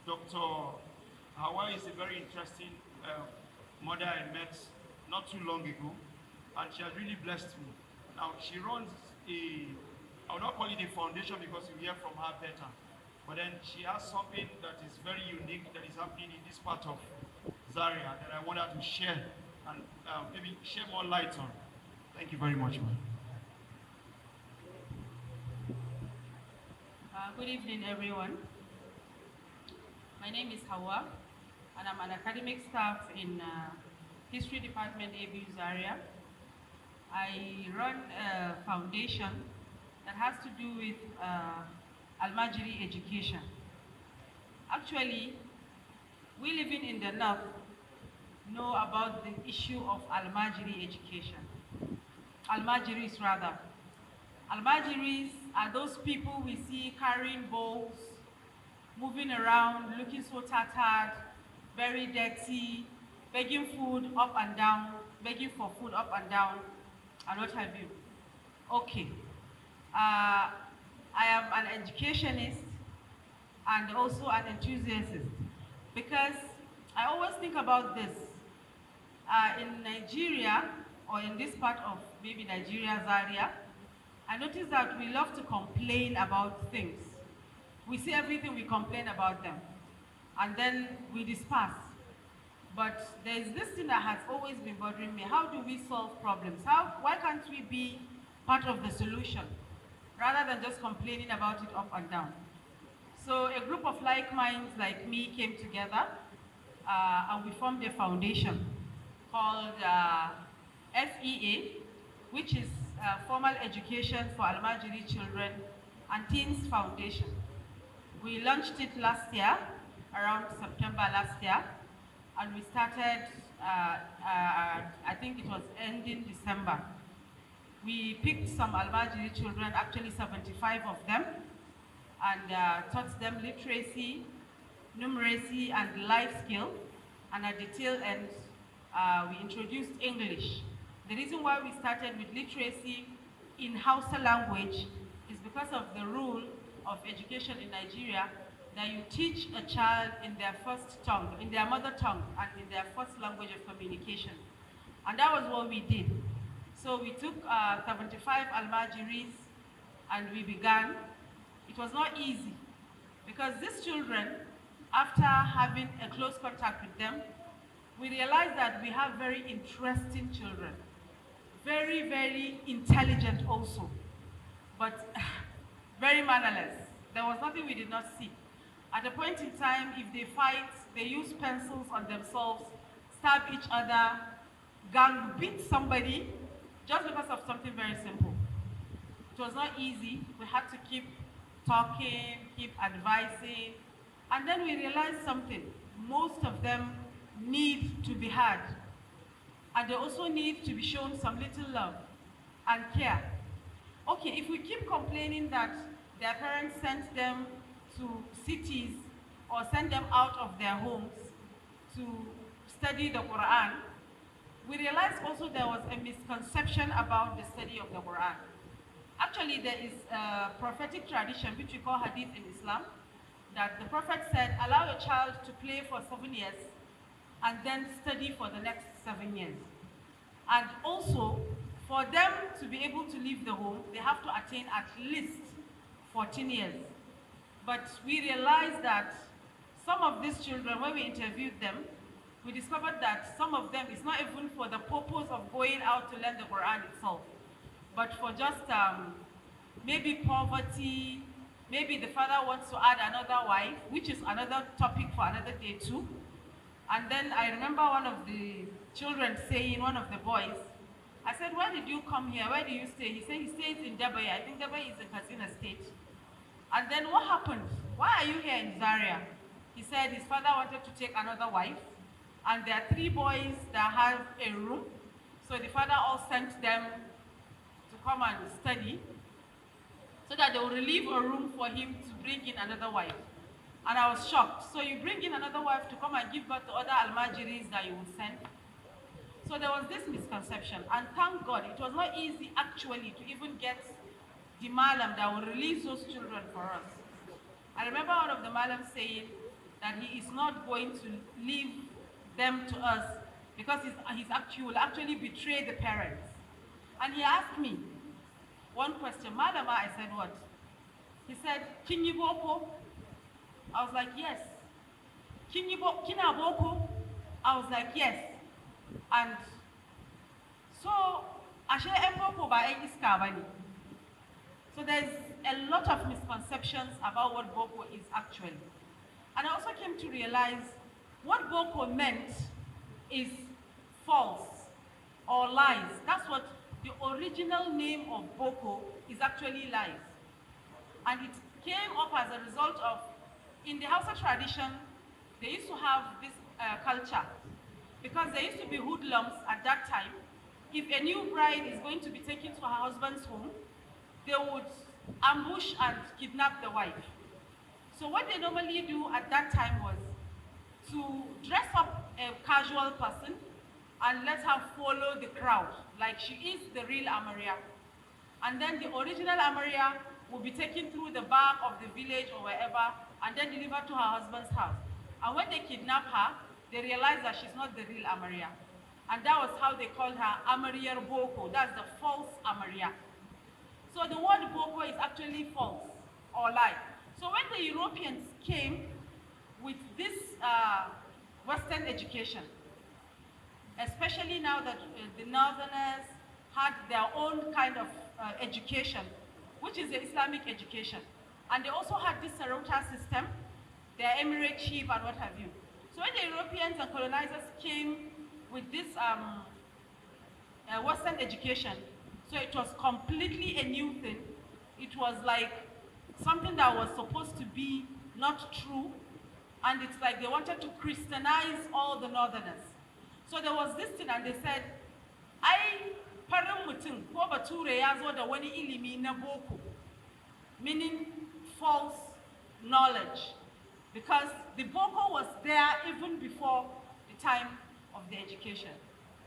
Dr. HAUWA is a very interesting mother I met not too long ago, and she has really blessed me. Now, she runs I will not call it a foundation because you hear from her better, but then she has something that is very unique that is happening in this part of Zaria that I want her to share and maybe share more light on. Thank you very much, man. Good evening, everyone. My name is Hawa, and I'm an academic staff in History Department, ABU Zaria. I run a foundation that has to do with ALMAJIRI education. Actually, we living in the north know about the issue of ALMAJIRI education. Almajiris rather. Almajiris are those people we see carrying bowls, moving around, looking so tattered, very dirty, begging food up and down, begging for food up and down, and what have you. Okay. I am an educationist and also an enthusiast because I always think about this. In Nigeria, or in this part of maybe Nigeria, Zaria, I notice that we love to complain about things. We see everything, we complain about them, and then we disperse. But there's this thing that has always been bothering me. How do we solve problems? Why can't we be part of the solution rather than just complaining about it up and down? So a group of like minds like me came together and we formed a foundation called FEA, which is Formal Education for Almajiri Children and Teens Foundation. We launched it last year, around September last year, and we started, I think it was ending December. We picked some Almajiri children, actually 75 of them, and taught them literacy, numeracy, and life skill. And at the tail end, we introduced English. The reason why we started with literacy in Hausa language is because of the rule of education in Nigeria that you teach a child in their first tongue, in their mother tongue, and in their first language of communication. And that was what we did. So we took 75 Almajiris and we began. It was not easy because these children, after having a close contact with them, we realized that we have very interesting children, very, very intelligent also, but very mannerless. There was nothing we did not see. At a point in time, if they fight, they use pencils on themselves, stab each other, gang, beat somebody, just because of something very simple. It was not easy. We had to keep talking, keep advising, and then we realized something. Most of them need to be heard, and they also need to be shown some little love and care. Okay, if we keep complaining that their parents sent them to cities or sent them out of their homes to study the Quran, we realized also there was a misconception about the study of the Quran. Actually, there is a prophetic tradition, which we call hadith in Islam, that the Prophet said, allow a child to play for 7 years and then study for the next 7 years. And also, for them to be able to leave the home, they have to attain at least 14 years. But we realized that some of these children, when we interviewed them, we discovered that some of them, it's not even for the purpose of going out to learn the Quran itself, but for just maybe poverty, maybe the father wants to add another wife, which is another topic for another day too. And then I remember one of the children saying, one of the boys, I said, where did you come here? Where do you stay? He said he stays in Dubai. I think Dubai is in Katsina State. And then what happened? Why are you here in Zaria? He said his father wanted to take another wife, and there are 3 boys that have a room. So the father all sent them to come and study so that they will relieve a room for him to bring in another wife. And I was shocked. So you bring in another wife to come and give birth to other Almajiris that you will send. So there was this misconception, and thank God it was not easy actually to even get the malam that will release those children for us. I remember one of the malams saying, that he is not going to leave them to us because he will actually betray the parents. And he asked me one question, Madama, I said what? He said, Kinyi Boko? I was like, yes. Kina Boko? I was like, yes. And so, Ashe Boko ba iska bani. So there's a lot of misconceptions about what Boko is actually. And I also came to realize what Boko meant is false or lies. That's what the original name of Boko is, actually lies. And it came up as a result of, in the Hausa tradition, they used to have this culture, because there used to be hoodlums at that time. If a new bride is going to be taken to her husband's home, they would ambush and kidnap the wife. So what they normally do at that time was to dress up a casual person and let her follow the crowd, like she is the real Amaria. And then the original Amaria will be taken through the back of the village or wherever and then delivered to her husband's house. And when they kidnap her, they realize that she's not the real Amaria. And that was how they called her Amaria Boko. That's the false Amaria. So the word Boko is actually false or lie. So when the Europeans came with this Western education, especially now that the Northerners had their own kind of education, which is the Islamic education. And they also had this Sarauta system, their emirateship and what have you. So when the Europeans and colonizers came with this Western education, so it was completely a new thing. It was like something that was supposed to be not true, and it's like they wanted to Christianize all the Northerners. So there was this thing, and they said, "I farin mutum ko bature ya zo da wani ilimi na boko," meaning false knowledge, because the boko was there even before the time of the education.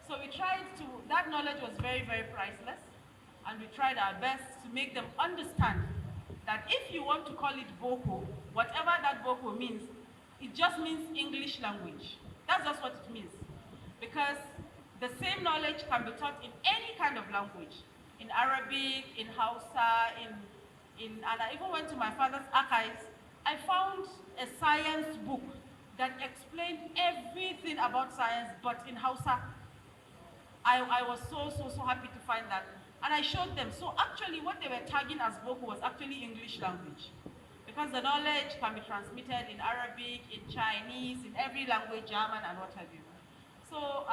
So we tried to, that knowledge was very, very priceless, and we tried our best to make them understand that if you want to call it boko, whatever that boko means, it just means English language. That's just what it means. Because the same knowledge can be taught in any kind of language, in Arabic, in Hausa, and I even went to my father's archives. I found a science book that explained everything about science, but in Hausa. I was so happy to find that. And I showed them. So actually what they were tagging as Boko was actually English language, because the knowledge can be transmitted in Arabic, in Chinese, in every language, German, and what have you. So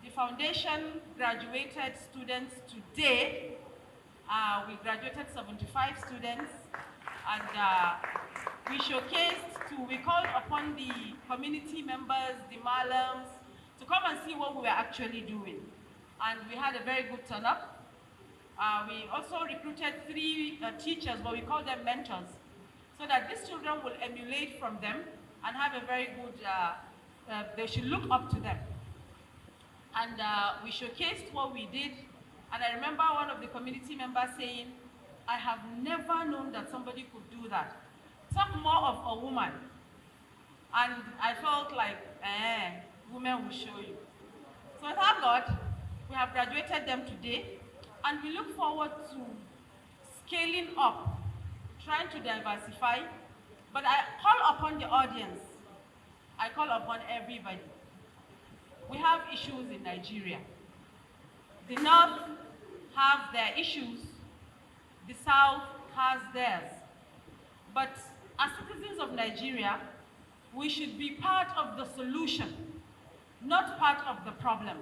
the foundation graduated students today. We graduated 75 students, and we showcased we called upon the community members, the malams, to come and see what we were actually doing. And we had a very good turn-up. We also recruited 3 teachers, but we call them mentors, so that these children will emulate from them and have a very good, they should look up to them. And we showcased what we did. And I remember one of the community members saying, "I have never known that somebody could do that. Talk more of a woman." And I felt like, women will show you. So thank God, we have graduated them today. And we look forward to scaling up, trying to diversify. But I call upon the audience. I call upon everybody. We have issues in Nigeria. The North have their issues. The South has theirs. But as citizens of Nigeria, we should be part of the solution, not part of the problem.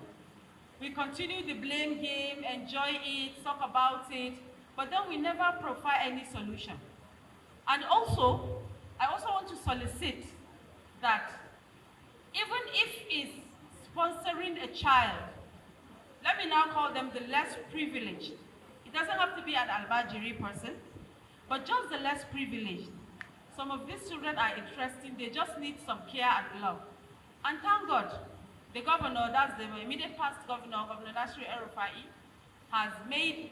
We continue the blame game, enjoy it, talk about it, but then we never provide any solution. And also, I also want to solicit that even if it's sponsoring a child, let me now call them the less privileged. It doesn't have to be an ALMAJIRI person, but just the less privileged. Some of these children are interesting, they just need some care and love. And thank God, the governor, that's the immediate past governor, Governor Nasri El-Rufai, has made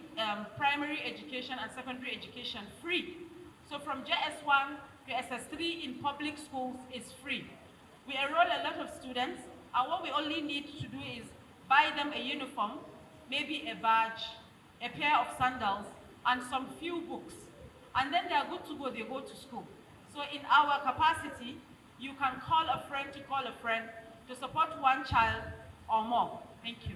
primary education and secondary education free. So from JS1 to SS3 in public schools is free. We enroll a lot of students, and what we only need to do is buy them a uniform, maybe a badge, a pair of sandals, and some few books. And then they are good to go, they go to school. So in our capacity, you can call a friend to support one child or more. Thank you.